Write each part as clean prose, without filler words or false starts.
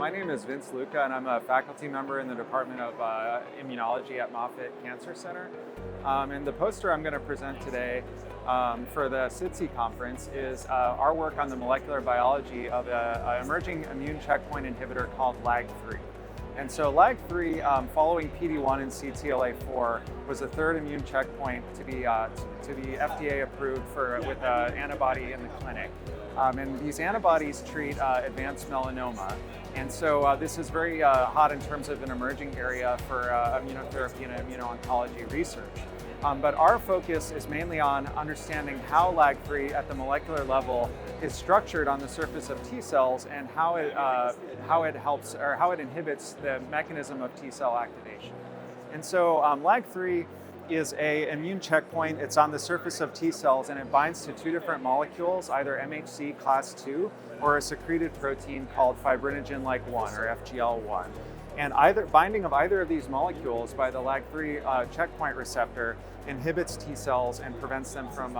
My name is Luca, and I'm a faculty member in the Department of Immunology at Moffitt Cancer Center. And the poster I'm going to present today for the SITC conference is our work on the molecular biology of an emerging immune checkpoint inhibitor called LAG-3. And so LAG-3, following PD-1 and CTLA-4, was the third immune checkpoint to be FDA approved with an antibody in the clinic. And these antibodies treat advanced melanoma. And so this is very hot in terms of an emerging area for immunotherapy and immuno-oncology research. But our focus is mainly on understanding how LAG-3 at the molecular level is structured on the surface of T cells and how it helps or how it inhibits the mechanism of T cell activation. And so LAG-3 is an immune checkpoint. It's on the surface of T cells and it binds to two different molecules, either MHC class 2 or a secreted protein called fibrinogen-like 1 or FGL1. And binding of either of these molecules by the LAG-3 checkpoint receptor inhibits T cells and prevents them from,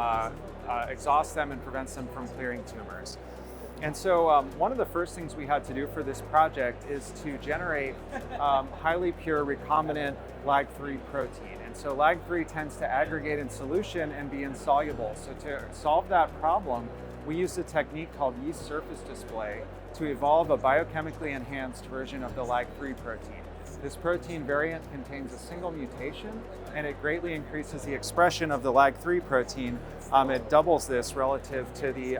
exhausts them and prevents them from clearing tumors. And so one of the first things we had to do for this project is to generate highly pure recombinant LAG-3 protein. And so LAG-3 tends to aggregate in solution and be insoluble. So to solve that problem, we used a technique called yeast surface display to evolve a biochemically enhanced version of the LAG-3 protein. This protein variant contains a single mutation and it greatly increases the expression of the LAG-3 protein. It doubles this relative to the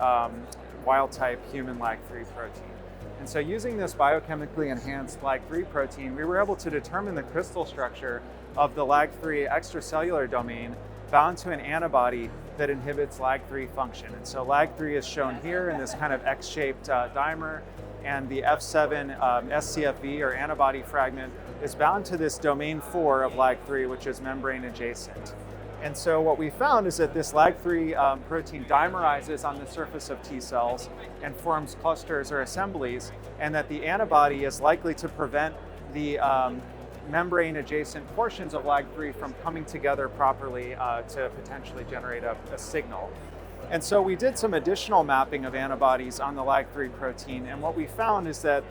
wild type human LAG-3 protein. And so using this biochemically enhanced LAG-3 protein, we were able to determine the crystal structure of the LAG-3 extracellular domain bound to an antibody that inhibits LAG-3 function. And so LAG-3 is shown here in this kind of X-shaped dimer, and the F7 scFv or antibody fragment is bound to this domain 4 of LAG-3, which is membrane adjacent. And so what we found is that this LAG-3 protein dimerizes on the surface of T cells and forms clusters or assemblies, and that the antibody is likely to prevent the membrane adjacent portions of LAG-3 from coming together properly to potentially generate a signal. And so we did some additional mapping of antibodies on the LAG-3 protein, and what we found is that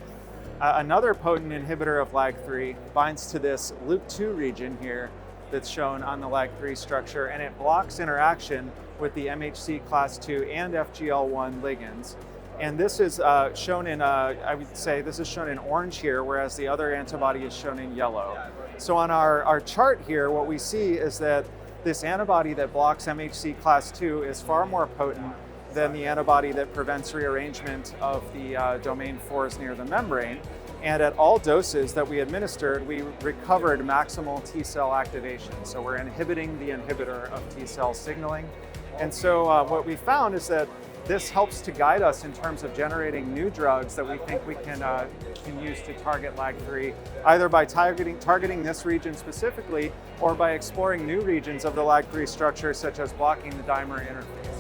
another potent inhibitor of LAG-3 binds to this loop 2 region here that's shown on the LAG-3 structure, and it blocks interaction with the MHC class 2 and FGL1 ligands. And this is shown in, I would say this is shown in orange here, whereas the other antibody is shown in yellow. So on our chart here, what we see is that this antibody that blocks MHC class 2 is far more potent than the antibody that prevents rearrangement of the domain 4s near the membrane. And at all doses that we administered, we recovered maximal T cell activation. So we're inhibiting the inhibitor of T cell signaling. And so what we found is that this helps to guide us in terms of generating new drugs that we think we can use to target LAG-3, either by targeting this region specifically or by exploring new regions of the LAG-3 structure, such as blocking the dimer interface.